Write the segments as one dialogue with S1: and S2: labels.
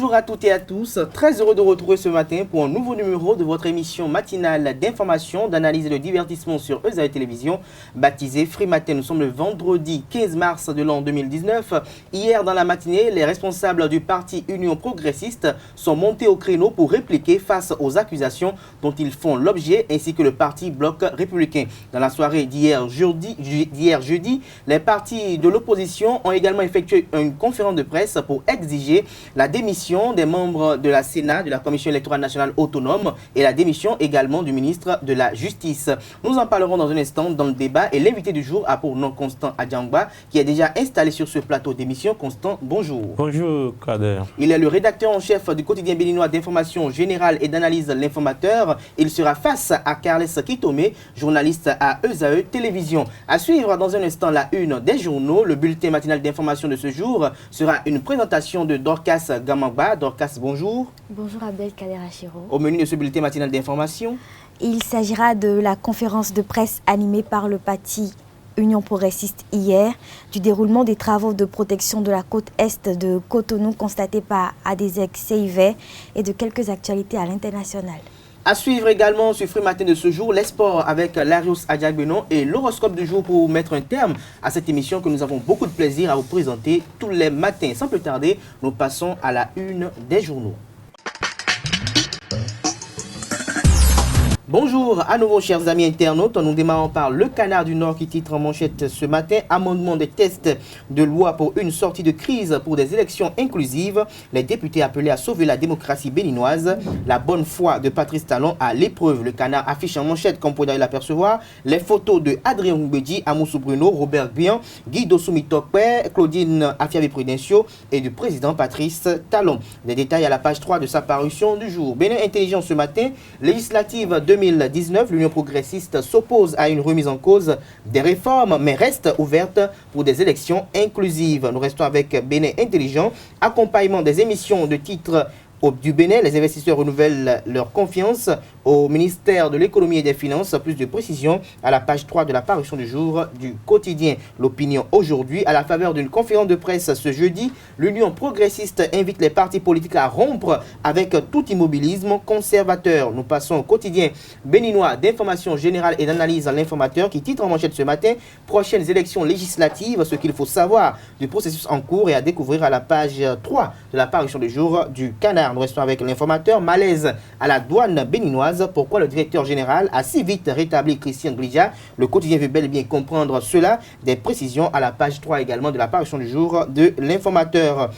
S1: Bonjour à toutes et à tous, très heureux de retrouver ce matin pour un nouveau numéro de votre émission matinale d'information, d'analyse et de divertissement sur ESAE Télévision, baptisée Free Matin. Nous sommes le vendredi 15 mars de l'an 2019. Hier dans la matinée, les responsables du parti Union Progressiste sont montés au créneau pour répliquer face aux accusations dont ils font l'objet, ainsi que le parti Bloc Républicain. Dans la soirée d'hier jeudi, les partis de l'opposition ont également effectué une conférence de presse pour exiger la démission des membres de la Sénat, de la Commission électorale nationale autonome et la démission également du ministre de la Justice. Nous en parlerons dans un instant dans le débat et l'invité du jour a pour nom Constant Adjangba qui est déjà installé sur ce plateau d'émission. Constant, bonjour.
S2: Bonjour Kader.
S1: Il est le rédacteur en chef du quotidien béninois d'information générale et d'analyse L'Informateur. Il sera face à Carles Kitome, journaliste à ESAE Télévision. À suivre dans un instant la une des journaux. Le bulletin matinal d'information de ce jour sera une présentation de Dorcas Gamangba. Dorcas, bonjour.
S3: Bonjour Abdelkader Achiro.
S1: Au menu de ce bulletin matinal d'information,
S3: il s'agira de la conférence de presse animée par le parti Union Progressiste hier, du déroulement des travaux de protection de la côte est de Cotonou constatés par ADESEC CIV et de quelques actualités à l'international.
S1: À suivre également sur Free Matin de ce jour, les sports avec Larios Adjagbenon et l'horoscope du jour pour mettre un terme à cette émission que nous avons beaucoup de plaisir à vous présenter tous les matins. Sans plus tarder, nous passons à la une des journaux. Bonjour à nouveau chers amis internautes, nous démarrons par Le Canard du Nord qui titre en manchette ce matin « Amendement des tests de loi pour une sortie de crise pour des élections inclusives ». Les députés appelés à sauver la démocratie béninoise. La bonne foi de Patrice Talon à l'épreuve. Le Canard affiche en manchette, comme vous pouvez l'apercevoir, les photos de Adrien Ngoubedi, Amoussou Bruno, Robert Bian, Guido Soumitokwe, Claudine Afiabi Prudencio et du président Patrice Talon. Les détails à la page 3 de sa parution du jour. Bénin Intelligent ce matin, législative 2019, l'Union progressiste s'oppose à une remise en cause des réformes, mais reste ouverte pour des élections inclusives. Nous restons avec Bénin Intelligent, accompagnement des émissions de titres du Bénin. Les investisseurs renouvellent leur confiance au ministère de l'économie et des finances. Plus de précisions à la page 3 de la parution du jour du quotidien L'Opinion aujourd'hui. À la faveur d'une conférence de presse ce jeudi, l'Union progressiste invite les partis politiques à rompre avec tout immobilisme conservateur. Nous passons au quotidien béninois d'information générale et d'analyse à L'Informateur qui titre en manchette ce matin « Prochaines élections législatives, ce qu'il faut savoir du processus en cours » et à découvrir à la page 3 de la parution du jour du Canard. Nous restons avec L'Informateur. Malaise à la douane béninoise. Pourquoi le directeur général a si vite rétabli Christian Glija? Le quotidien veut bel et bien comprendre cela. Des précisions à la page 3 également de la parution du jour de L'Informateur.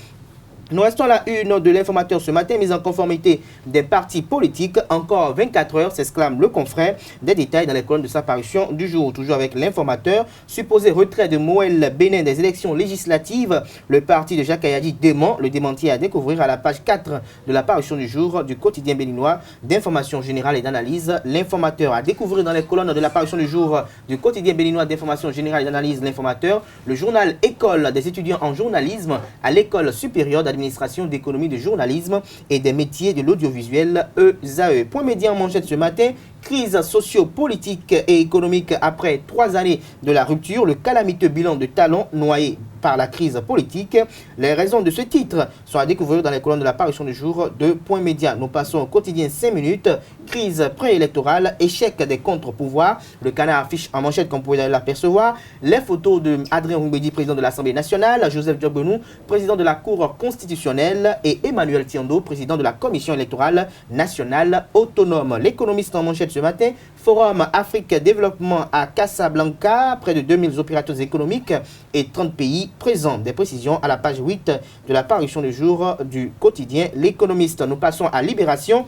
S1: Nous restons à la une de L'Informateur ce matin, mise en conformité des partis politiques. Encore 24 heures, s'exclame le confrère. Des détails dans les colonnes de sa parution du jour. Toujours avec L'Informateur. Supposé retrait de Moël Bénin des élections législatives. Le parti de Jacques Ayadi dément. Le démenti à découvrir à la page 4 de la parution du jour du quotidien béninois d'information générale et d'analyse. L'Informateur à découvrir dans les colonnes de la parution du jour du quotidien béninois d'information générale et d'analyse. L'Informateur. Le journal École des étudiants en journalisme à l'École supérieure d'administration d'économie de journalisme et des métiers de l'audiovisuel ESAE. Point média en manchette ce matin. Crise socio-politique et économique après 3 années de la rupture. Le calamiteux bilan de Talon noyé par la crise politique. Les raisons de ce titre sont à découvrir dans les colonnes de la parution du jour de Point Média. Nous passons au quotidien 5 minutes. Crise préélectorale, échec des contre-pouvoirs. Le Canard affiche en manchette, comme vous pouvez l'apercevoir, les photos de Adrien Ngoubedi, président de l'Assemblée nationale, Joseph Djogbenou, président de la Cour constitutionnelle et Emmanuel Tiando, président de la Commission électorale nationale autonome. L'économiste en manchette ce matin, Forum Afrique Développement à Casablanca, près de 2000 opérateurs économiques et 30 pays présents. Des précisions à la page 8 de la parution du jour du quotidien L'Économiste. Nous passons à Libération.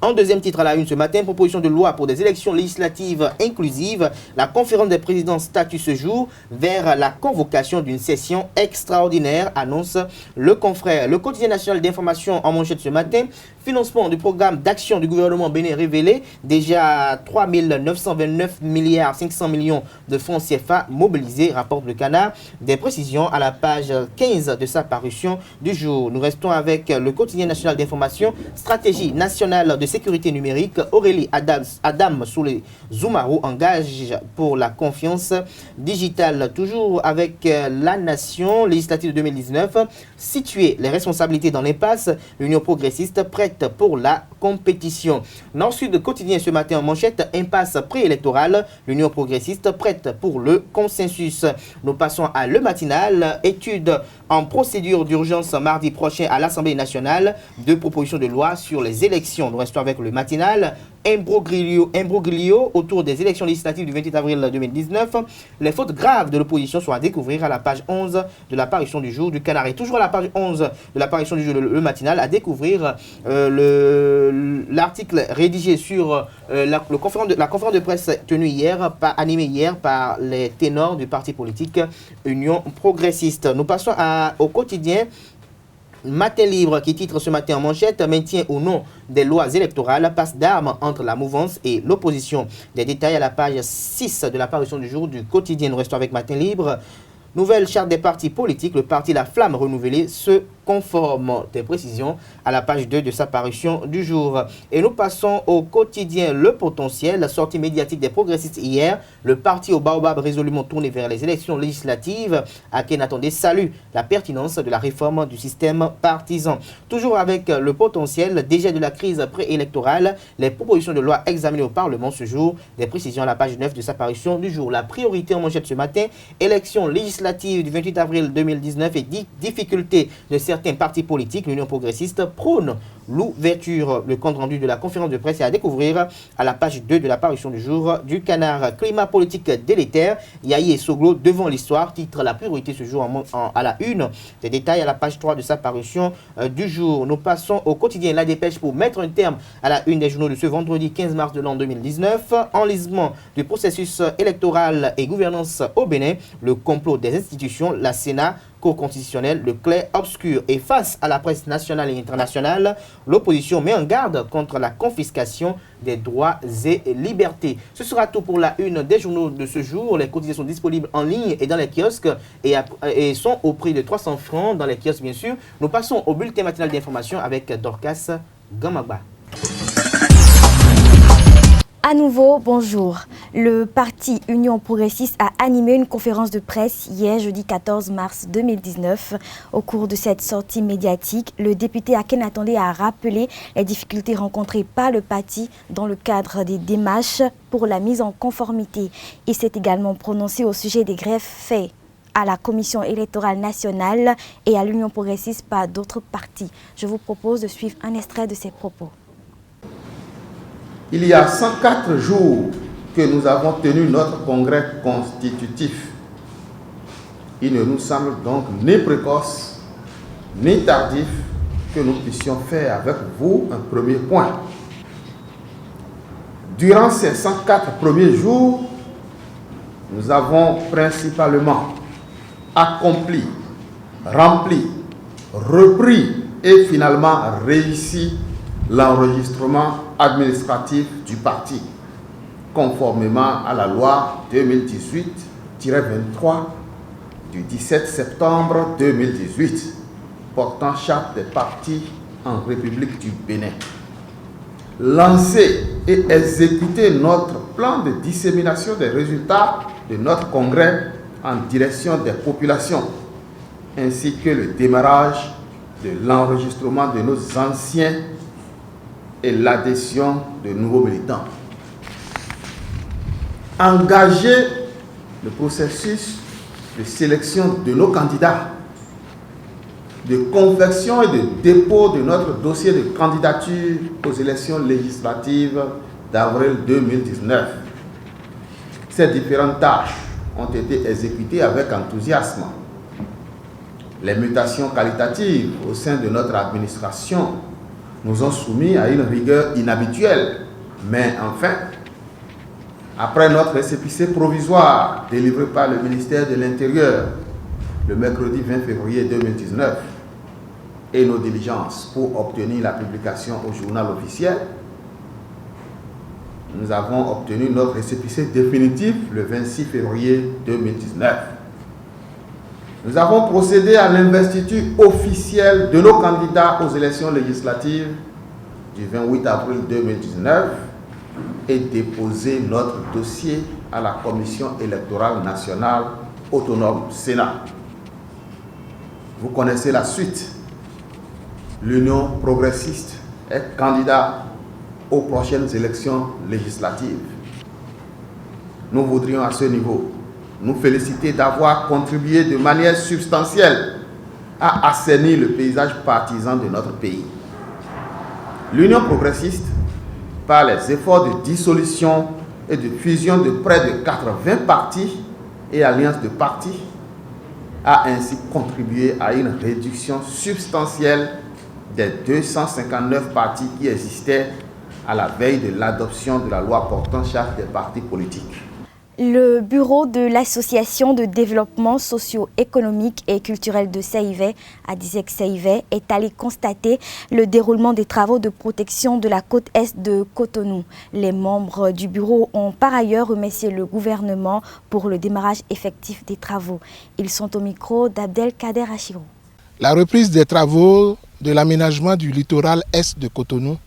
S1: En deuxième titre à la une ce matin, proposition de loi pour des élections législatives inclusives. La conférence des présidents statue ce jour vers la convocation d'une session extraordinaire, annonce le confrère. Le quotidien national d'information en manchette ce matin. Financement du programme d'action du gouvernement bénin révélé. Déjà 3 929 milliards 500 millions de francs CFA mobilisés, rapporte le Canard. Des précisions à la page 15 de sa parution du jour. Nous restons avec le quotidien national d'information. Stratégie nationale de sécurité numérique, Aurélie Adam Soulé Zoumaro engage pour la confiance digitale. Toujours avec la Nation, législative de 2019, situer les responsabilités dans l'impasse, l'Union progressiste prête pour la compétition. Nord-Sud quotidien ce matin en manchette, impasse préélectorale, l'Union progressiste prête pour le consensus. Nous passons à le matinal, étude en procédure d'urgence mardi prochain à l'Assemblée nationale, 2 propositions de loi sur les élections. Nous restons avec le matinal. Imbroglio autour des élections législatives du 28 avril 2019. Les fautes graves de l'opposition sont à découvrir à la page 11 de l'apparition du jour du Canard. Et toujours à la page 11 de l'apparition du jour, le matinal, à découvrir l'article rédigé sur la conférence de presse tenue hier, animée hier par les ténors du parti politique Union progressiste. Nous passons au quotidien Matin Libre qui titre ce matin en manchette « Maintien ou non des lois électorales, passe d'armes entre la mouvance et l'opposition ». Des détails à la page 6 de l'apparition du jour du quotidien. Nous restons avec Matin Libre. Nouvelle charte des partis politiques, le parti La Flamme renouvelée se conforme. Des précisions à la page 2 de sa parution du jour. Et nous passons au quotidien Le Potentiel, la sortie médiatique des progressistes hier. Le parti au Baobab résolument tourné vers les élections législatives. Akhenaton salue la pertinence de la réforme du système partisan. Toujours avec Le Potentiel, déjà de la crise préélectorale, les propositions de loi examinées au Parlement ce jour. Des précisions à la page 9 de sa parution du jour. La priorité en manchette ce matin, élections législatives du 28 avril 2019 et difficultés de certains partis politiques, l'Union progressiste prône l'ouverture. Le compte rendu de la conférence de presse est à découvrir à la page 2 de l'apparition du jour du Canard. Climat politique délétère, Yahi et Soglo devant l'histoire, titre la priorité ce jour à la une. Des détails à la page 3 de sa parution du jour. Nous passons au quotidien La Dépêche pour mettre un terme à la une des journaux de ce vendredi 15 mars de l'an 2019. Enlisement du processus électoral et gouvernance au Bénin, le complot des institutions, la Sénat, Cour constitutionnelle, le clair obscur. Et face à la presse nationale et internationale, l'opposition met en garde contre la confiscation des droits et libertés. Ce sera tout pour la une des journaux de ce jour. Les quotidiens sont disponibles en ligne et dans les kiosques et sont au prix de 300 francs dans les kiosques bien sûr. Nous passons au bulletin matinal d'information avec Dorcas Gamagba.
S3: À nouveau, bonjour. Le parti Union progressiste a animé une conférence de presse hier, jeudi 14 mars 2019. Au cours de cette sortie médiatique, le député Akhenaton a rappelé les difficultés rencontrées par le parti dans le cadre des démarches pour la mise en conformité. Il s'est également prononcé au sujet des greffes faits à la Commission électorale nationale et à l'Union progressiste par d'autres partis. Je vous propose de suivre un extrait de ses propos.
S2: Il y a 104 jours que nous avons tenu notre congrès constitutif. Il ne nous semble donc ni précoce, ni tardif que nous puissions faire avec vous un premier point. Durant ces 104 premiers jours, nous avons principalement accompli, rempli, repris et finalement réussi l'enregistrement administratif du parti, conformément à la loi 2018-23 du 17 septembre 2018, portant charte des partis en République du Bénin. Lancer et exécuter notre plan de dissémination des résultats de notre congrès en direction des populations, ainsi que le démarrage de l'enregistrement de nos anciens et l'adhésion de nouveaux militants. Engager le processus de sélection de nos candidats, de confection et de dépôt de notre dossier de candidature aux élections législatives d'avril 2019. Ces différentes tâches ont été exécutées avec enthousiasme. Les mutations qualitatives au sein de notre administration nous ont soumis à une rigueur inhabituelle. Mais enfin, après notre récépissé provisoire délivré par le ministère de l'Intérieur le mercredi 20 février 2019 et nos diligences pour obtenir la publication au journal officiel, nous avons obtenu notre récépissé définitif le 26 février 2019. Nous avons procédé à l'investiture officielle de nos candidats aux élections législatives du 28 avril 2019 et déposer notre dossier à la Commission électorale nationale autonome Sénat. Vous connaissez la suite. L'Union progressiste est candidat aux prochaines élections législatives. Nous voudrions à ce niveau nous féliciter d'avoir contribué de manière substantielle à assainir le paysage partisan de notre pays. L'Union progressiste, par les efforts de dissolution et de fusion de près de 80 partis et alliances de partis, a ainsi contribué à une réduction substantielle des 259 partis qui existaient à la veille de l'adoption de la loi portant charte des partis politiques.
S3: Le bureau de l'Association de développement socio-économique et culturel de Saïvé, ADISEC-Saïvé, est allé constater le déroulement des travaux de protection de la côte est de Cotonou. Les membres du bureau ont par ailleurs remercié le gouvernement pour le démarrage effectif des travaux. Ils sont au micro d'Abdelkader Achirou.
S4: La reprise des travaux de l'aménagement du littoral est de Cotonou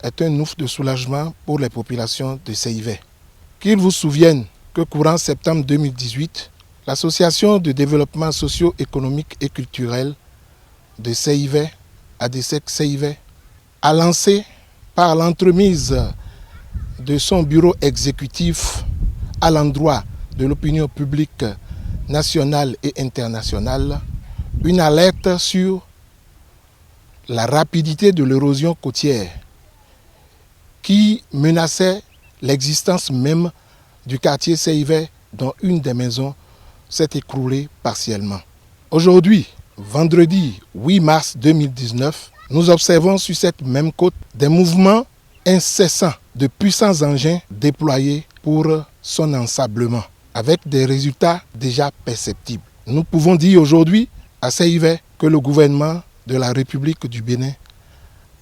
S4: est un ouf de soulagement pour les populations de Saïvé. Qu'ils vous souviennent que courant septembre 2018, l'Association de développement socio-économique et culturel de Saïvé, ADISEC-Saïvé, a lancé par l'entremise de son bureau exécutif à l'endroit de l'opinion publique nationale et internationale une alerte sur la rapidité de l'érosion côtière qui menaçait l'existence même du quartier Saïvé dont une des maisons s'est écroulée partiellement. Aujourd'hui, vendredi 8 mars 2019, nous observons sur cette même côte des mouvements incessants de puissants engins déployés pour son ensablement, avec des résultats déjà perceptibles. Nous pouvons dire aujourd'hui à Saïvé que le gouvernement de la République du Bénin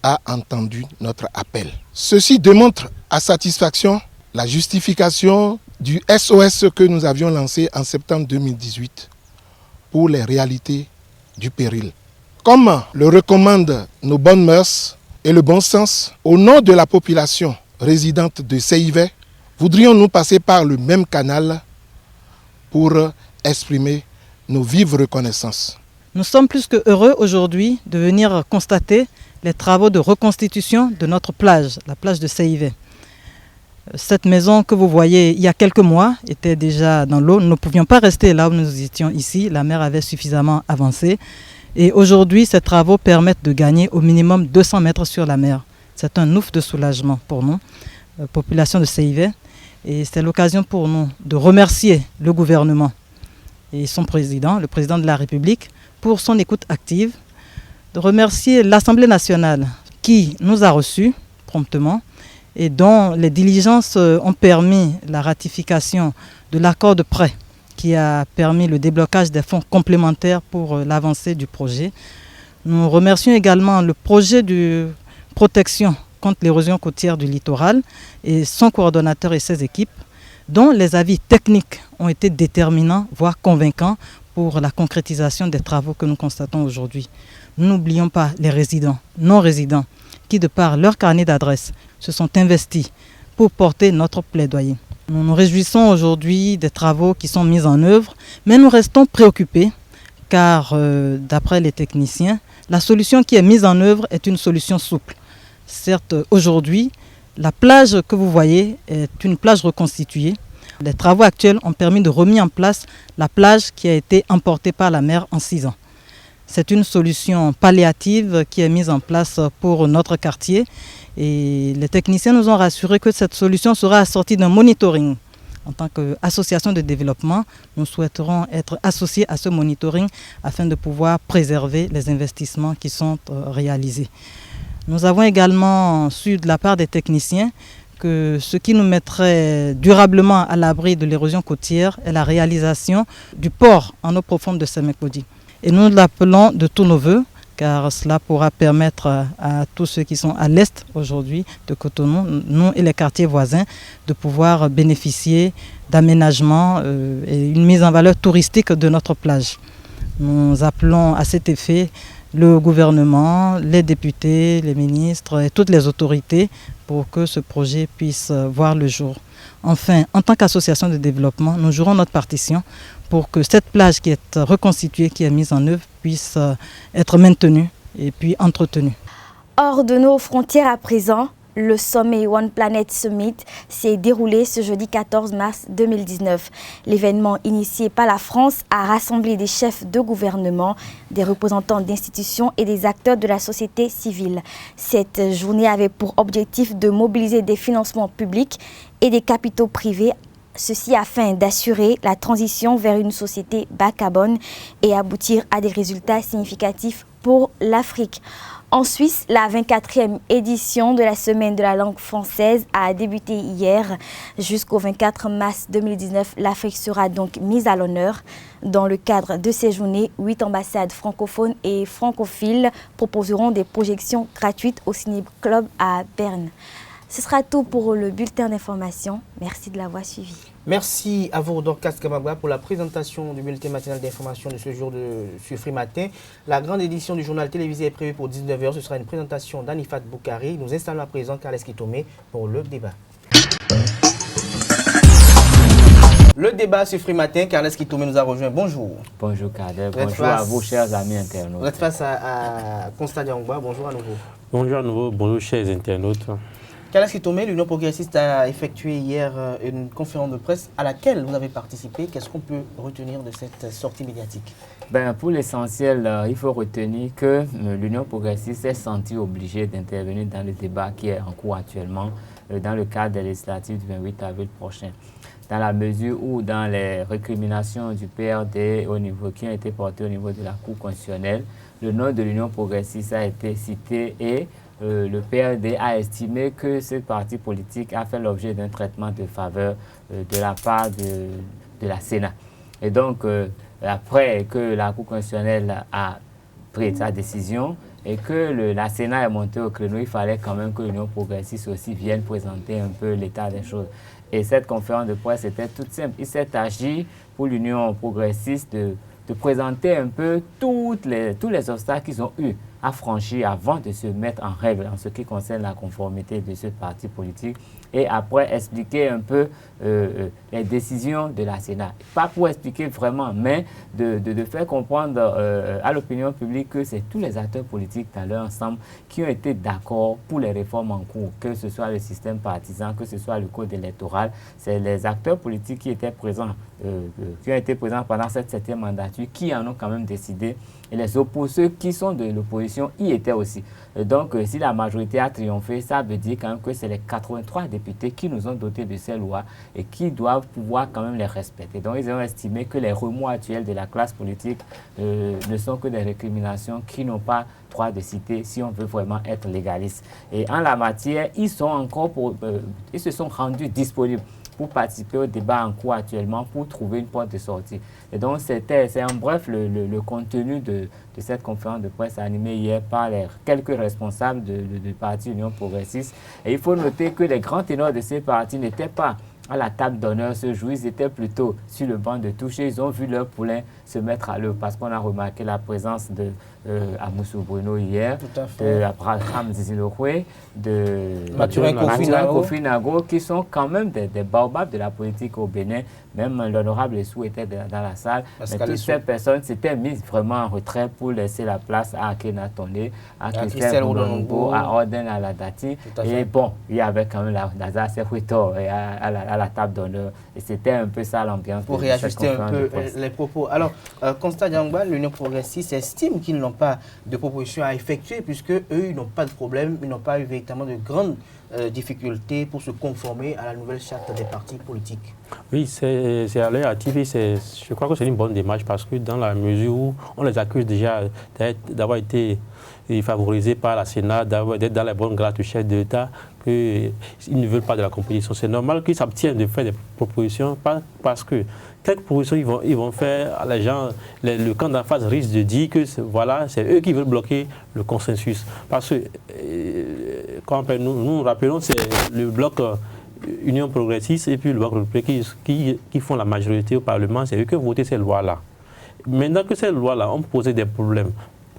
S4: a entendu notre appel. Ceci démontre à satisfaction la justification du SOS que nous avions lancé en septembre 2018 pour les réalités du péril. Comme le recommandent nos bonnes mœurs et le bon sens, au nom de la population résidente de Saïvé, voudrions-nous passer par le même canal pour exprimer nos vives reconnaissances.
S5: Nous sommes plus que heureux aujourd'hui de venir constater les travaux de reconstitution de notre plage, la plage de Saïvé. Cette maison que vous voyez il y a quelques mois était déjà dans l'eau. Nous ne pouvions pas rester là où nous étions ici. La mer avait suffisamment avancé. Et aujourd'hui, ces travaux permettent de gagner au minimum 200 mètres sur la mer. C'est un ouf de soulagement pour nous, population de Saïvé. Et c'est l'occasion pour nous de remercier le gouvernement et son président, le président de la République, pour son écoute active, de remercier l'Assemblée nationale qui nous a reçus promptement et dont les diligences ont permis la ratification de l'accord de prêt qui a permis le déblocage des fonds complémentaires pour l'avancée du projet. Nous remercions également le projet de protection contre l'érosion côtière du littoral et son coordonnateur et ses équipes, dont les avis techniques ont été déterminants, voire convaincants, pour la concrétisation des travaux que nous constatons aujourd'hui. N'oublions pas les résidents, non-résidents, qui de par leur carnet d'adresse se sont investis pour porter notre plaidoyer. Nous nous réjouissons aujourd'hui des travaux qui sont mis en œuvre, mais nous restons préoccupés car, d'après les techniciens, la solution qui est mise en œuvre est une solution souple. Certes, aujourd'hui, la plage que vous voyez est une plage reconstituée. Les travaux actuels ont permis de remettre en place la plage qui a été emportée par la mer en 6 ans. C'est une solution palliative qui est mise en place pour notre quartier et les techniciens nous ont rassuré que cette solution sera assortie d'un monitoring. En tant qu'association de développement, nous souhaiterons être associés à ce monitoring afin de pouvoir préserver les investissements qui sont réalisés. Nous avons également su de la part des techniciens que ce qui nous mettrait durablement à l'abri de l'érosion côtière est la réalisation du port en eau profonde de Sémékodi. Et nous l'appelons de tous nos voeux, car cela pourra permettre à tous ceux qui sont à l'est aujourd'hui de Cotonou, nous et les quartiers voisins, de pouvoir bénéficier d'aménagements et une mise en valeur touristique de notre plage. Nous appelons à cet effet le gouvernement, les députés, les ministres et toutes les autorités pour que ce projet puisse voir le jour. Enfin, en tant qu'association de développement, nous jouerons notre partition pour que cette plage qui est reconstituée, qui est mise en œuvre, puisse être maintenue et puis entretenue.
S3: Hors de nos frontières à présent, le sommet One Planet Summit s'est déroulé ce jeudi 14 mars 2019. L'événement initié par la France a rassemblé des chefs de gouvernement, des représentants d'institutions et des acteurs de la société civile. Cette journée avait pour objectif de mobiliser des financements publics et des capitaux privés, ceci afin d'assurer la transition vers une société bas carbone et aboutir à des résultats significatifs pour l'Afrique. En Suisse, la 24e édition de la Semaine de la langue française a débuté hier. Jusqu'au 24 mars 2019, l'Afrique sera donc mise à l'honneur. Dans le cadre de ces journées, 8 ambassades francophones et francophiles proposeront des projections gratuites au Ciné Club à Berne. Ce sera tout pour le bulletin d'information. Merci de l'avoir suivi.
S1: Merci à vous, Dorcas Kamagba, pour la présentation du bulletin matinal d'information de ce jour sur Free Matin. La grande édition du journal télévisé est prévue pour 19h. Ce sera une présentation d'Anifat Boukari. Nous installons à présent Carles Kitomé pour le débat. Le débat sur Free Matin, Carles Kitomé nous a rejoint. Bonjour.
S6: Bonjour Kader, bonjour à vous chers amis internautes.
S1: Vous êtes face à Constant Diangba. Bonjour à nouveau.
S7: Bonjour à nouveau, bonjour chers internautes.
S1: Carles Kitomé, l'Union progressiste a effectué hier une conférence de presse à laquelle vous avez participé. Qu'est-ce qu'on peut retenir de cette sortie médiatique?
S6: Pour l'essentiel, il faut retenir que l'Union progressiste s'est sentie obligée d'intervenir dans le débat qui est en cours actuellement dans le cadre des législatives du 28 avril prochain. Dans la mesure où dans les récriminations du PRD qui ont été portées au niveau de la Cour constitutionnelle, le nom de l'Union progressiste a été cité et le PRD a estimé que ce parti politique a fait l'objet d'un traitement de faveur de la part de la Sénat. Et donc, après que la Cour constitutionnelle a pris sa décision et que la Sénat est montée au créneau, il fallait quand même que l'Union progressiste aussi vienne présenter un peu l'état des choses. Et cette conférence de presse était toute simple. Il s'est agi pour l'Union progressiste de présenter un peu tous les obstacles qu'ils ont eus à franchir avant de se mettre en règle en ce qui concerne la conformité de ce parti politique et après expliquer un peu les décisions de la Sénat. Pas pour expliquer vraiment, mais de faire comprendre à l'opinion publique que c'est tous les acteurs politiques dans leur ensemble qui ont été d'accord pour les réformes en cours, que ce soit le système partisan, que ce soit le code électoral. C'est les acteurs politiques qui étaient présents, qui ont été présents pendant cette 7e mandature, qui en ont quand même décidé. Et les opposants qui sont de l'opposition y étaient aussi. Et donc, si la majorité a triomphé, ça veut dire quand même que c'est les 83 députés qui nous ont dotés de ces lois et qui doivent pouvoir quand même les respecter. Donc, ils ont estimé que les remous actuels de la classe politique ne sont que des récriminations qui n'ont pas droit de citer si on veut vraiment être légaliste. Et en la matière, ils se sont rendus disponibles pour participer au débat en cours actuellement, pour trouver une porte de sortie. Et donc, c'est en bref le contenu de cette conférence de presse animée hier par quelques responsables du parti Union progressiste. Et il faut noter que les grands ténors de ces partis n'étaient pas à la table d'honneur ce jour, ils étaient plutôt sur le banc de touche. Ils ont vu leur poulain se mettre à l'œuvre parce qu'on a remarqué la présence de Amoussou Bruno hier, de Abraham Ziziloué, de
S1: Mathurin
S6: Kofi Nago, qui sont quand même des baobabs de la politique au Bénin. Même l'honorable Essou était dans la salle. Mais toutes ces personnes s'étaient mises vraiment en retrait pour laisser la place à Akhenatonde, à Christelle Oudongo, à Orden Aladati. Et bon, il y avait quand même Lazare Sekouito à la table d'honneur. Et c'était un peu ça l'ambiance.
S1: Pour réajuster un peu les propos. Alors, Constant Diangba, l'Union progressiste estime qu'ils n'ont pas de proposition à effectuer puisque eux, ils n'ont pas de problème, ils n'ont pas eu véritablement de grandes difficultés pour se conformer à la nouvelle charte des partis politiques.
S7: Oui, c'est à leur activité, je crois que c'est une bonne démarche parce que dans la mesure où on les accuse déjà d'avoir été favorisés par la Sénat, d'être dans la bonne grâce du chef de l'État, qu'ils ne veulent pas de la compétition. C'est normal qu'ils s'abstiennent de faire des propositions parce que quelques propositions ils vont faire, les gens, le camp d'en face risque de dire que voilà, c'est eux qui veulent bloquer le consensus. Parce que, quand nous rappelons, c'est le bloc Union progressiste et puis le bloc qui font la majorité au Parlement, c'est eux qui ont voté ces lois-là. Maintenant que ces lois-là ont posé des problèmes,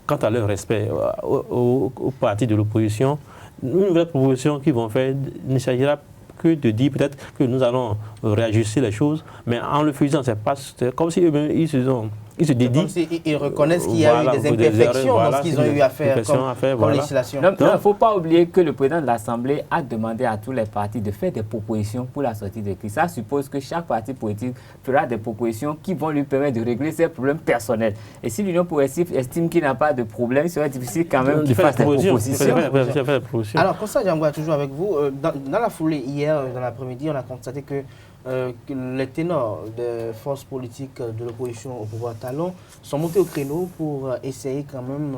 S7: quant à leur respect au parti de l'opposition, une nouvelle proposition qu'ils vont faire ne s'agira que de dire peut-être que nous allons réajuster les choses, mais en le faisant, c'est comme si eux-mêmes ils se dédient.
S1: Comme s'ils reconnaissent qu'il y a eu des imperfections dans ce qu'ils ont eu à faire comme législation.
S6: Il ne faut pas oublier que le président de l'Assemblée a demandé à tous les partis de faire des propositions pour la sortie de crise. Ça suppose que chaque parti politique fera des propositions qui vont lui permettre de régler ses problèmes personnels. Et si l'Union progressive estime qu'il n'a pas de problème, il serait difficile quand même qu'il fasse des propositions.
S1: Alors, Constant Diangwa, toujours avec vous. Dans la foulée, hier, dans l'après-midi, on a constaté que les ténors des forces politiques de l'opposition au pouvoir talon sont montés au créneau pour essayer quand même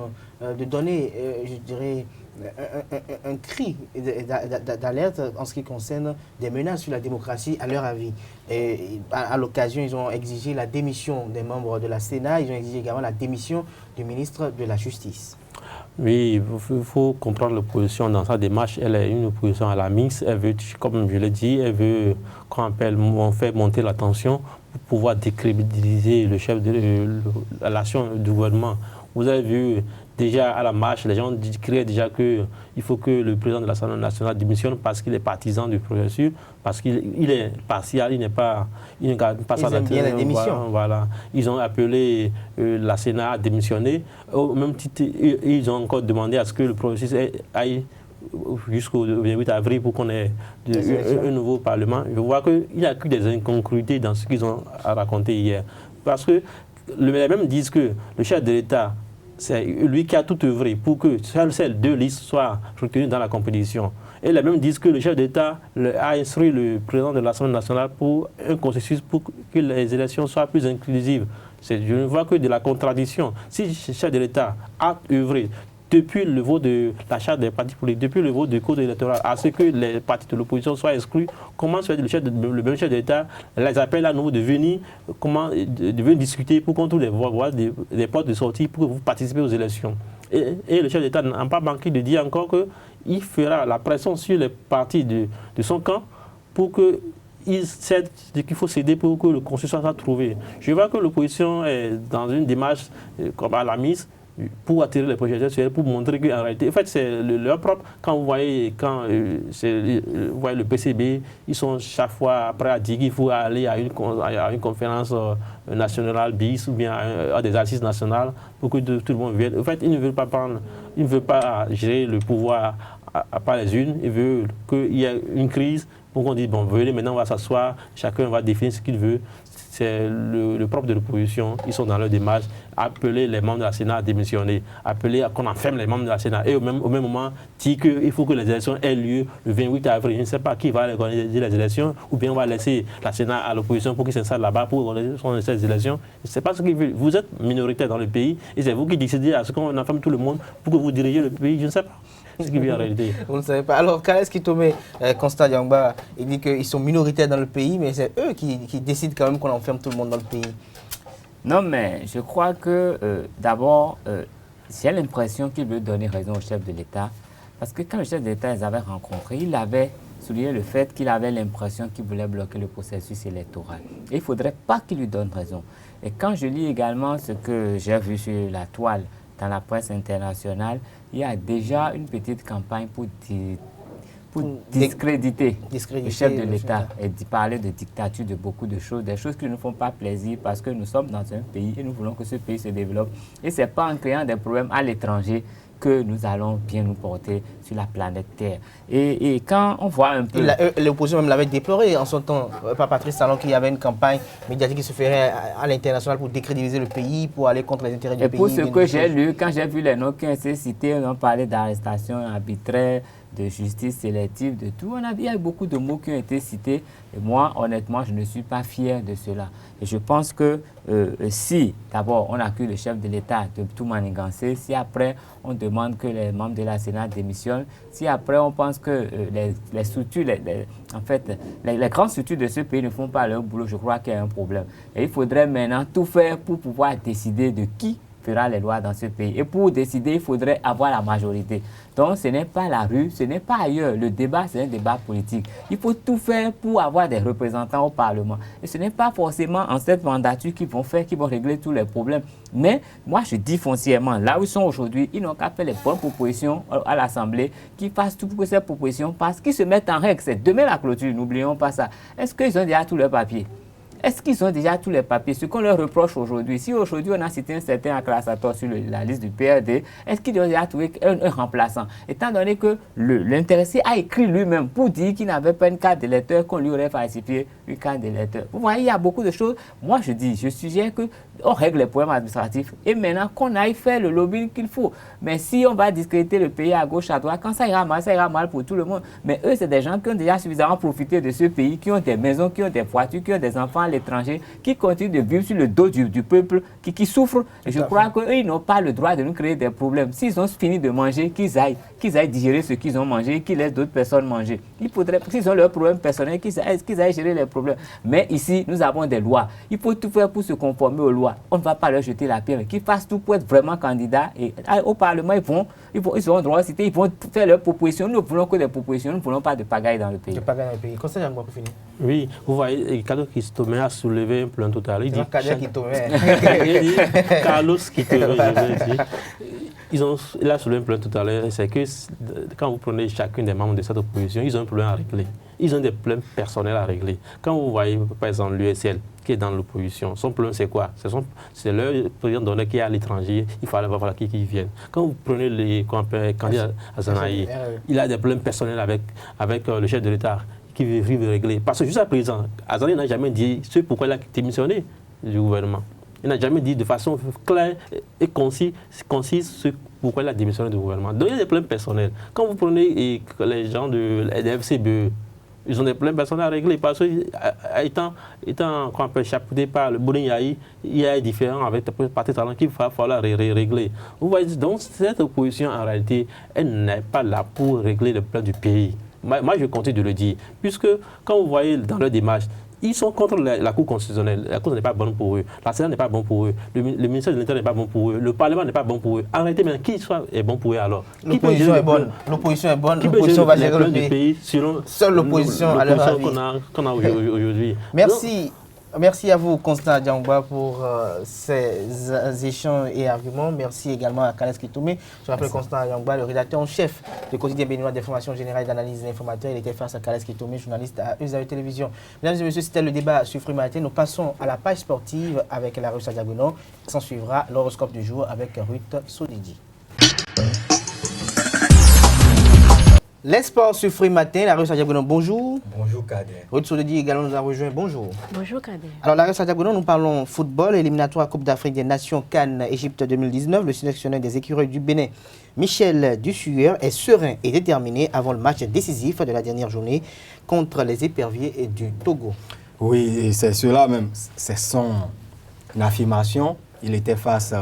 S1: de donner, je dirais, un cri d'alerte en ce qui concerne des menaces sur la démocratie à leur avis. Et à l'occasion, ils ont exigé la démission des membres de la Sénat, ils ont exigé également la démission du ministre de la Justice.
S7: Oui, il faut comprendre l'opposition dans sa démarche. Elle est une opposition à la mixte. Elle veut, comme je l'ai dit, elle veut qu'on appelle, faire monter la tension pour pouvoir décrédibiliser le chef de l'action du gouvernement. Vous avez vu déjà à la marche, les gens criaient déjà qu'il faut que le président de l'Assemblée nationale démissionne parce qu'il est partisan du processus, parce qu'il est partial, il ne garde pas sa
S1: nature. Ils aiment bien la démission.
S7: Voilà. Ils ont appelé la Sénat à démissionner. Au même titre, ils ont encore demandé à ce que le processus aille jusqu'au 28 avril pour qu'on ait un nouveau Parlement. Je vois qu'il n'y a que des incongruités dans ce qu'ils ont raconté hier. Parce que les mêmes disent que le chef de l'État, c'est lui qui a tout œuvré pour que seules deux listes soient retenues dans la compétition. Et les mêmes disent que le chef d'État a instruit le président de l'Assemblée nationale pour un processus pour que les élections soient plus inclusives. Je ne vois que de la contradiction. Si le chef de l'État a œuvré depuis le vote de la charte des partis politiques, depuis le vote du code électoral, à ce que les partis de l'opposition soient exclus, comment se fait le même chef de l'État les appelle à nouveau de venir discuter pour qu'on trouve des portes de sortie pour que vous participez aux élections. Et le chef d'État n'a pas manqué de dire encore qu'il fera la pression sur les partis de son camp pour que qu'il faut céder pour que le consensus soit trouvé. Je vois que l'opposition est dans une démarche comme à la mise pour attirer les projecteurs sur elle, pour montrer qu'en réalité, en fait, c'est leur propre. Quand vous voyez, vous voyez le PCB, ils sont chaque fois prêts à dire qu'il faut aller à une conférence nationale bis ou bien à des assises nationales pour que tout le monde vienne. En fait, ils ne veulent pas gérer le pouvoir à part les unes. Ils veulent qu'il y ait une crise pour qu'on dise, bon, venez, maintenant on va s'asseoir, chacun va définir ce qu'il veut. C'est le propre de l'opposition. Ils sont dans leur démarche. Appeler les membres de la Sénat à démissionner. Appeler à qu'on enferme les membres de la Sénat. Et au même moment, dire qu'il faut que les élections aient lieu le 28 avril. Je ne sais pas qui va organiser les élections. Ou bien on va laisser la Sénat à l'opposition pour qu'ils s'installent là-bas pour organiser ces élections. Je ne sais pas ce qu'ils veulent. Vous êtes minoritaire dans le pays. Et c'est vous qui décidez à ce qu'on enferme tout le monde pour que vous dirigiez le pays. Je ne sais pas. Ce qui vient en réalité.
S1: Vous ne savez pas. Alors, Kales Kitome, Constant Diangwa, il dit qu'ils sont minoritaires dans le pays, mais c'est eux qui décident quand même qu'on enferme tout le monde dans le pays.
S6: Non, mais je crois que d'abord, j'ai l'impression qu'il veut donner raison au chef de l'État. Parce que quand le chef de l'État les avait rencontrés, il avait souligné le fait qu'il avait l'impression qu'il voulait bloquer le processus électoral. Et il ne faudrait pas qu'il lui donne raison. Et quand je lis également ce que j'ai vu sur la toile, dans la presse internationale, il y a déjà une petite campagne pour discréditer le chef de l'État et parler de dictature, de beaucoup de choses, des choses qui ne nous font pas plaisir parce que nous sommes dans un pays et nous voulons que ce pays se développe. Et ce n'est pas en créant des problèmes à l'étranger que nous allons bien nous porter sur la planète Terre. Et quand on voit un peu...
S1: L'opposition même l'avait déploré en son temps, par Patrice Talon, qu'il y avait une campagne médiatique qui se ferait à l'international pour décrédibiliser le pays, pour aller contre les intérêts du pays.
S6: Et pour ce que j'ai lu, quand j'ai vu les noms qui ont été cités, on parlait d'arrestation arbitraire, de justice sélective, de tout. Il y a beaucoup de mots qui ont été cités. Et moi, honnêtement, je ne suis pas fier de cela. Et je pense que si, d'abord, on accuse le chef de l'État de tout manigancer, si après, on demande que les membres de la Sénat démissionnent, si après, on pense que les structures, les grandes structures de ce pays ne font pas leur boulot, je crois qu'il y a un problème. Et il faudrait maintenant tout faire pour pouvoir décider de qui fera les lois dans ce pays. Et pour décider, il faudrait avoir la majorité. Donc, ce n'est pas la rue, ce n'est pas ailleurs. Le débat, c'est un débat politique. Il faut tout faire pour avoir des représentants au Parlement. Et ce n'est pas forcément en cette mandature qu'ils vont régler tous les problèmes. Mais moi, je dis foncièrement, là où ils sont aujourd'hui, ils n'ont qu'à faire les bonnes propositions à l'Assemblée, qu'ils fassent tout pour que ces propositions passent, qu'ils se mettent en règle. C'est demain la clôture, n'oublions pas ça. Est-ce qu'ils ont déjà tous leurs papiers? Est-ce qu'ils ont déjà tous les papiers? Ce qu'on leur reproche aujourd'hui, si aujourd'hui on a cité un certain Aklassator sur la liste du PRD, est-ce qu'ils ont déjà trouvé un remplaçant? Étant donné que l'intéressé a écrit lui-même pour dire qu'il n'avait pas une carte d'électeur, qu'on lui aurait falsifié une carte d'électeur. Vous voyez, il y a beaucoup de choses. Moi, je suggère qu'on règle les problèmes administratifs et maintenant qu'on aille faire le lobbying qu'il faut. Mais si on va discréditer le pays à gauche, à droite, quand ça ira mal pour tout le monde. Mais eux, c'est des gens qui ont déjà suffisamment profité de ce pays, qui ont des maisons, qui ont des voitures, qui ont des enfants à l'étranger, qui continuent de vivre sur le dos du peuple, qui souffrent. Et je crois qu'eux, ils n'ont pas le droit de nous créer des problèmes. S'ils ont fini de manger, qu'ils aillent digérer ce qu'ils ont mangé, qu'ils laissent d'autres personnes manger. Il faudrait, s'ils ont leurs problèmes personnels, qu'ils aillent gérer les problèmes. Mais ici, nous avons des lois. Il faut tout faire pour se conformer aux lois. On ne va pas leur jeter la pierre. Qu'ils fassent tout pour être vraiment candidats. Et au Parlement, ils auront droit à citer, ils vont faire leurs propositions. Nous ne voulons que des propositions, nous ne voulons pas de pagaille dans le pays.
S1: De pagaille dans le pays. Conseil pour finir.
S7: Oui, vous voyez, Carlos Kistomé a soulevé un plan total. Il dit Carlos Kistomé, il a soulevé un plan tout à l'heure, c'est que quand vous prenez chacun des membres de cette opposition, ils ont un problème à régler. Ils ont des problèmes personnels à régler. Quand vous voyez, par exemple, l'USL qui est dans l'opposition, son problème c'est quoi? C'est leur président d'honneur qui est à l'étranger, il faut aller voir qui viennent. Quand vous prenez les candidats à Zanaï, il a des problèmes personnels avec le chef de l'État qui veut régler. Parce que jusqu'à présent, Azali n'a jamais dit ce pourquoi il a démissionné du gouvernement. Il n'a jamais dit de façon claire et concise ce pourquoi il a démissionné du gouvernement. Donc il y a des problèmes personnels. Quand vous prenez les gens de FCBE, ils ont des problèmes personnels à régler parce qu'étant chapeauté par le Boudin-Yahi, il y a différents avec des partis talents qu'il va falloir régler. Vous voyez, donc cette opposition en réalité, elle n'est pas là pour régler le problème du pays. Moi, je continue de le dire, puisque quand vous voyez dans leur démarche, ils sont contre la Cour constitutionnelle. La Cour n'est pas bonne pour eux. La Sénat n'est pas bon pour eux. Le ministère de l'Intérieur n'est pas bon pour eux. Le Parlement n'est pas bon pour eux. En réalité, qui est bon pour eux alors?
S1: L'opposition est bonne. L'opposition est bonne. L'opposition va gérer le pays. Seule l'opposition
S7: qu'on a aujourd'hui.
S1: Merci. Merci à vous, Constant Diangba, pour ces échanges et arguments. Merci également à Kales Kitoumé. Je rappelle Constant Diangba, le rédacteur en chef du quotidien béninois d'information générale et d'analyse des informateurs. Il était face à Kales Kitoumé, journaliste à USAE Télévision. Mesdames et messieurs, c'était le débat sur Free Matin. Nous passons à la page sportive avec la Russia Diagono. S'en suivra l'horoscope du jour avec Ruth Sodidi. Les sports sur Free Matin, la Russia Diagono, bonjour.
S8: Bonjour Kader.
S1: Ruth Sodidi également nous a rejoint, bonjour.
S9: Bonjour Kader.
S1: Alors la Russia Diagono, nous parlons football, éliminatoire Coupe d'Afrique des Nations Cannes Égypte 2019. Le sélectionneur des écureuils du Bénin, Michel Dussueur, est serein et déterminé avant le match décisif de la dernière journée contre les éperviers du Togo.
S8: Oui, c'est cela même, c'est son affirmation. Il était face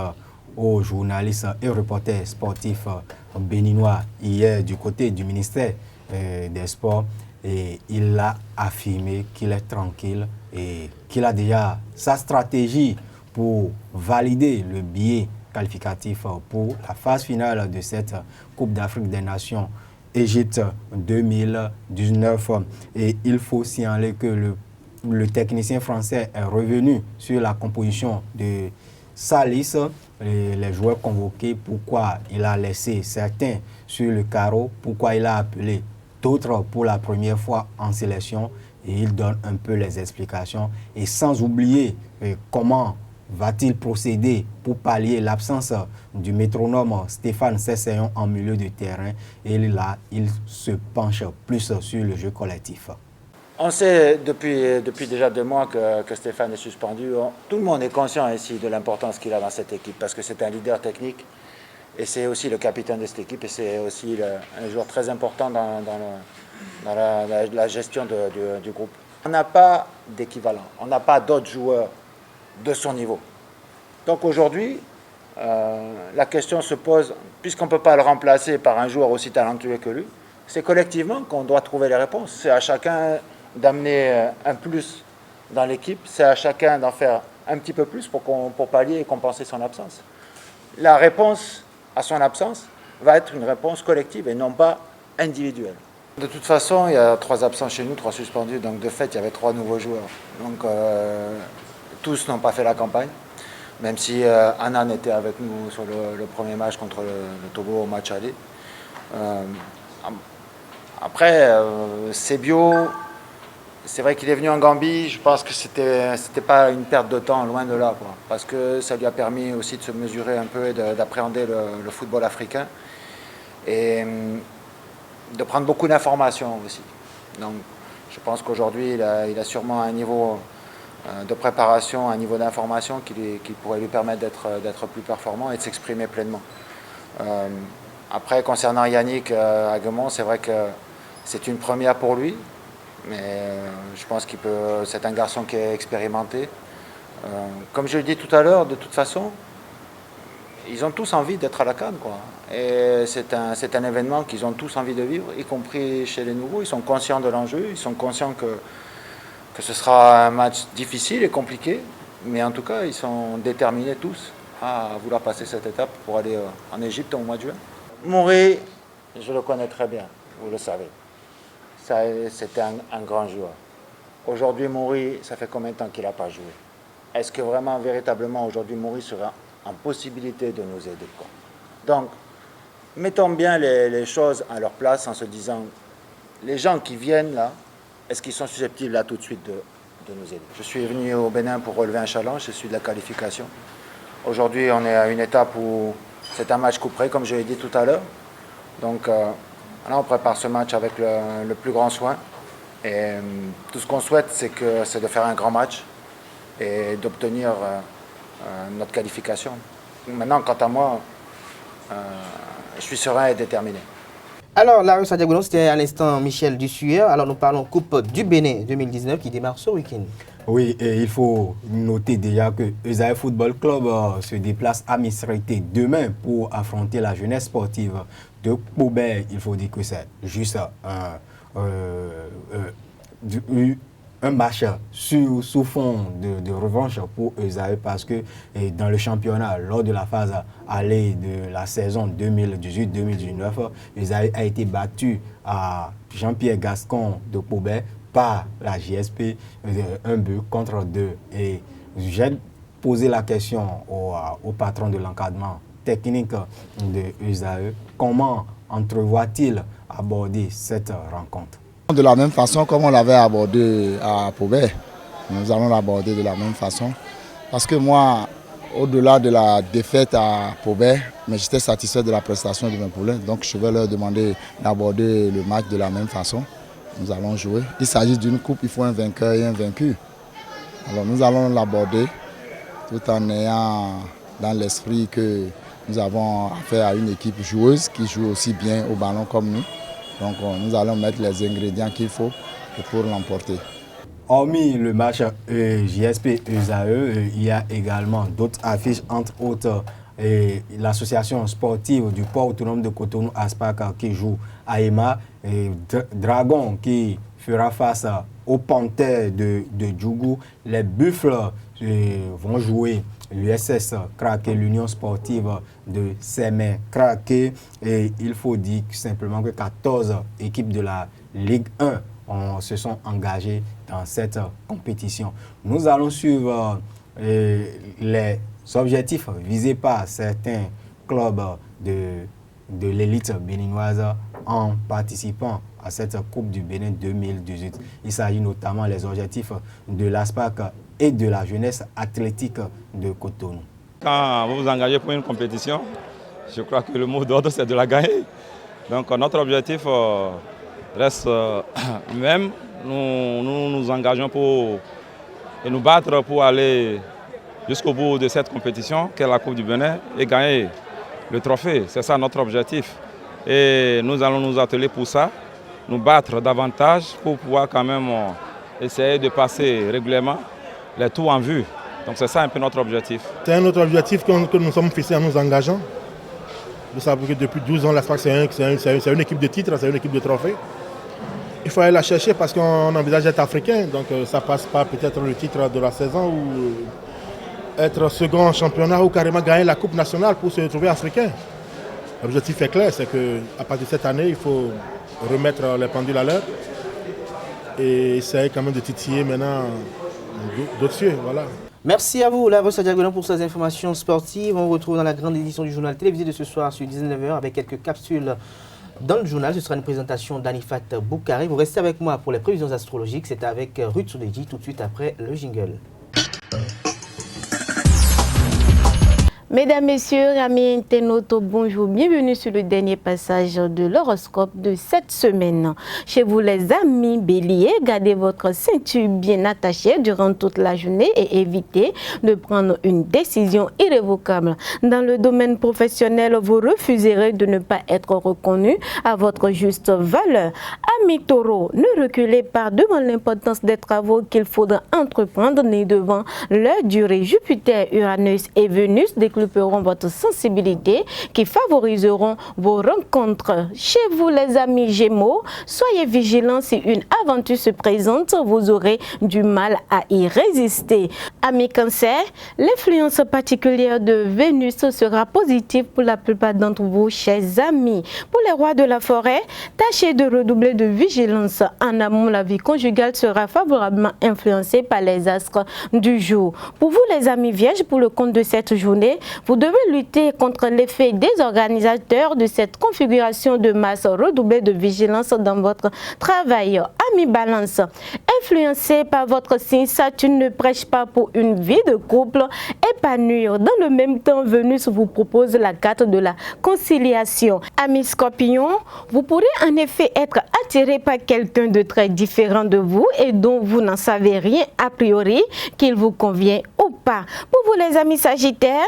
S8: aux journalistes et reporters sportifs béninois hier du côté du ministère des Sports et il a affirmé qu'il est tranquille et qu'il a déjà sa stratégie pour valider le billet qualificatif pour la phase finale de cette Coupe d'Afrique des Nations Égypte 2019. Et il faut signaler que le technicien français est revenu sur la composition de sa liste, les joueurs convoqués, pourquoi il a laissé certains sur le carreau, pourquoi il a appelé d'autres pour la première fois en sélection, et il donne un peu les explications, et sans oublier comment va-t-il procéder pour pallier l'absence du métronome Stéphane Sesseyon en milieu de terrain, et là, il se penche plus sur le jeu collectif.
S10: On sait depuis déjà 2 mois que Stéphane est suspendu. Tout le monde est conscient ici de l'importance qu'il a dans cette équipe parce que c'est un leader technique et c'est aussi le capitaine de cette équipe et c'est aussi un joueur très important dans la gestion du groupe. On n'a pas d'équivalent, on n'a pas d'autres joueurs de son niveau. Donc aujourd'hui, la question se pose, puisqu'on ne peut pas le remplacer par un joueur aussi talentueux que lui, c'est collectivement qu'on doit trouver les réponses. C'est à chacun d'amener un plus dans l'équipe, c'est à chacun d'en faire un petit peu plus pour pallier et compenser son absence. la réponse à son absence va être une réponse collective et non pas individuelle. De toute façon, il y a 3 absents chez nous, 3 suspendus, donc de fait, il y avait 3 nouveaux joueurs. Donc tous n'ont pas fait la campagne, même si Anan était avec nous sur le premier match contre le Togo au match aller. Après, Sebio, c'est vrai qu'il est venu en Gambie, je pense que c'était pas une perte de temps, loin de là, quoi, parce que ça lui a permis aussi de se mesurer un peu et d'appréhender le football africain. Et de prendre beaucoup d'informations aussi. Donc, je pense qu'aujourd'hui, il a sûrement un niveau de préparation, un niveau d'information qui pourrait lui permettre d'être plus performant et de s'exprimer pleinement. Après, concernant Yannick Aguemont, c'est vrai que c'est une première pour lui, mais je pense c'est un garçon qui est expérimenté. Comme je l'ai dit tout à l'heure, de toute façon, ils ont tous envie d'être à la CAN, quoi. Et c'est un événement qu'ils ont tous envie de vivre, y compris chez les nouveaux. Ils sont conscients de l'enjeu, ils sont conscients que ce sera un match difficile et compliqué, mais en tout cas, ils sont déterminés tous à vouloir passer cette étape pour aller en Égypte au mois de juin. Mouri, je le connais très bien, vous le savez. C'était un grand joueur. Aujourd'hui, Mouri, ça fait combien de temps qu'il n'a pas joué? Est-ce que vraiment, véritablement, aujourd'hui, Mouri sera en possibilité de nous aider, quoi? Donc, mettons bien les choses à leur place en se disant, les gens qui viennent là, est-ce qu'ils sont susceptibles là tout de suite de nous aider? Je suis venu au Bénin pour relever un challenge, je suis de la qualification. Aujourd'hui, on est à une étape où c'est un match coup près, comme je l'ai dit tout à l'heure. Donc là, on prépare ce match avec le plus grand soin. Et tout ce qu'on souhaite, c'est de faire un grand match et d'obtenir notre qualification. Maintenant, quant à moi, je suis serein et déterminé.
S1: Alors, Larios Adiagono, c'était à l'instant Michel Dussuyer. Alors, nous parlons Coupe du Bénin 2019 qui démarre ce week-end.
S8: Oui, et il faut noter déjà que Esaïe Football Club se déplace à Misrité demain pour affronter la jeunesse sportive de Pobert. Il faut dire que c'est juste un match sous fond de revanche pour Esaïe parce que dans le championnat, lors de la phase aller de la saison 2018-2019, Esaïe a été battu à Jean-Pierre Gascon de Pobert par la JSP, 1 but contre 2. Et j'ai posé la question au patron de l'encadrement technique de USAE, comment entrevoit-il aborder cette rencontre?
S9: De la même façon comme on l'avait abordé à Pobert, nous allons l'aborder de la même façon. Parce que moi, au-delà de la défaite à Pobert, mais j'étais satisfait de la prestation de mes poulains, donc je vais leur demander d'aborder le match de la même façon. Nous allons jouer. Il s'agit d'une coupe, il faut un vainqueur et un vaincu. Alors nous allons l'aborder tout en ayant dans l'esprit que nous avons affaire à une équipe joueuse qui joue aussi bien au ballon comme nous. Donc nous allons mettre les ingrédients qu'il faut pour l'emporter.
S8: Hormis le match JSP USAE, il y a également d'autres affiches, entre autres l'association sportive du port autonome de Cotonou, ASPAC, qui joue à EMA, et Dragon qui fera face aux Panthères de Djougou. Les Buffles vont jouer l'USS Craqué, l'Union sportive de Sémé Craqué. Et il faut dire simplement que 14 équipes de la Ligue 1 se sont engagées dans cette compétition. Nous allons suivre les objectifs visés par certains clubs de l'élite béninoise en participant à cette Coupe du Bénin 2018. Il s'agit notamment des objectifs de l'ASPAC et de la jeunesse athlétique de Cotonou.
S11: Quand vous vous engagez pour une compétition, je crois que le mot d'ordre, c'est de la gagner. Donc notre objectif reste même. Nous nous engageons pour nous battre pour aller jusqu'au bout de cette compétition, qui est la Coupe du Bénin, et gagner le trophée. C'est ça notre objectif. Et nous allons nous atteler pour ça, nous battre davantage pour pouvoir quand même essayer de passer régulièrement les tours en vue. Donc c'est ça un peu notre objectif.
S12: C'est un autre objectif que nous sommes fixés en nous engageant. Vous savez que depuis 12 ans, l'ASPAC, c'est une équipe de titres, c'est une équipe de trophées. Il faut aller la chercher parce qu'on envisage d'être africain, donc ça passe par peut-être le titre de la saison ou être second en championnat ou carrément gagner la Coupe nationale pour se retrouver africain. L'objectif est clair, c'est qu'à partir de cette année, il faut remettre les pendules à l'heure et essayer quand même de titiller maintenant d'autres cieux. Voilà.
S1: Merci à vous, Larosa Diagono, pour ces informations sportives. On retrouve dans la grande édition du journal télévisé de ce soir sur 19h avec quelques capsules dans le journal. Ce sera une présentation d'Anifat Boukari. Vous restez avec moi pour les prévisions astrologiques. C'est avec Ruth Soudedji tout de suite après le jingle.
S13: Mesdames, Messieurs, amis internautes, bonjour, bienvenue sur le dernier passage de l'horoscope de cette semaine. Chez vous les amis béliers, gardez votre ceinture bien attachée durant toute la journée et évitez de prendre une décision irrévocable. Dans le domaine professionnel, vous refuserez de ne pas être reconnu à votre juste valeur. Amis taureaux, ne reculez pas devant l'importance des travaux qu'il faudra entreprendre ni devant leur durée. Jupiter, Uranus et Vénus déclencheront votre sensibilité qui favoriseront vos rencontres. Chez vous les amis Gémeaux, soyez vigilants si une aventure se présente, vous aurez du mal à y résister. Amis Cancer, l'influence particulière de Vénus sera positive pour la plupart d'entre vous, chers amis. Pour les rois de la forêt, tâchez de redoubler de vigilance. En amont, la vie conjugale sera favorablement influencée par les astres du jour. Pour vous les amis Vierges, pour le compte de cette journée, vous devez lutter contre l'effet désorganisateur de cette configuration de masse. Redoubler de vigilance dans votre travail. Amis Balance, influencé par votre signe, Saturne ne prêche pas pour une vie de couple épanouie. Dans le même temps, Vénus vous propose la carte de la conciliation. Amis Scorpion, vous pourrez en effet être attiré par quelqu'un de très différent de vous et dont vous n'en savez rien a priori, qu'il vous convient ou pas. Pour vous les amis Sagittaires,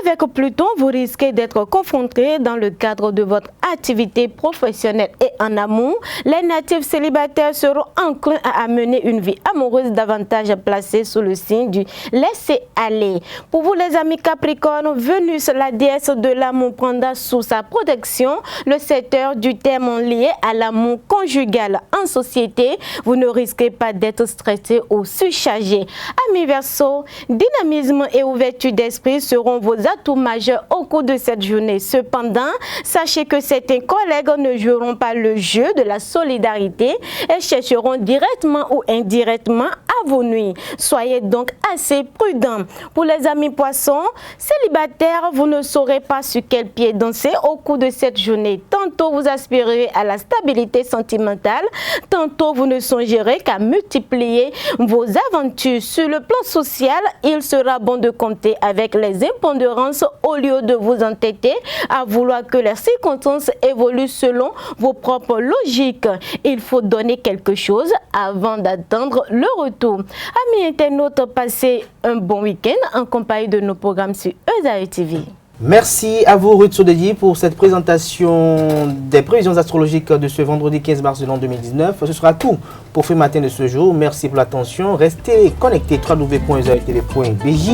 S13: avec Pluton, vous risquez d'être confronté dans le cadre de votre activité professionnelle et en amont. Les natifs célibataires seront enclins à amener une vie amoureuse davantage placée sous le signe du laisser-aller. Pour vous les amis Capricorne, Vénus, la déesse de l'amour, prendra sous sa protection le secteur du thème lié à l'amour conjugal. En société, vous ne risquez pas d'être stressé ou surchargé. Amis Verseau, dynamisme et ouverture d'esprit seront vos atouts majeurs au cours de cette journée. Cependant, sachez que certains collègues ne joueront pas le jeu de la solidarité et chercheront directement ou indirectement à vous nuire. Soyez donc assez prudents. Pour les amis Poissons, célibataires, vous ne saurez pas sur quel pied danser au cours de cette journée. Tantôt vous aspirez à la stabilité sentimentale, tantôt vous ne songerez qu'à multiplier vos aventures. Sur le plan social, il sera bon de compter avec les impondérances au lieu de vous entêter à vouloir que les circonstances évoluent selon vos propres logiques. Il faut donner quelque chose avant d'attendre le retour. Amis internautes, passez un bon week-end en compagnie de nos programmes sur Ezaïe TV.
S1: Merci à vous, Ruth Soudedji, pour cette présentation des prévisions astrologiques de ce vendredi 15 mars de l'an 2019. Ce sera tout pour ce matin de ce jour. Merci pour l'attention. Restez connectés www.ezaïetv.bj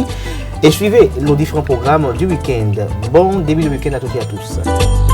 S1: et suivez nos différents programmes du week-end. Bon début de week-end à toutes et à tous.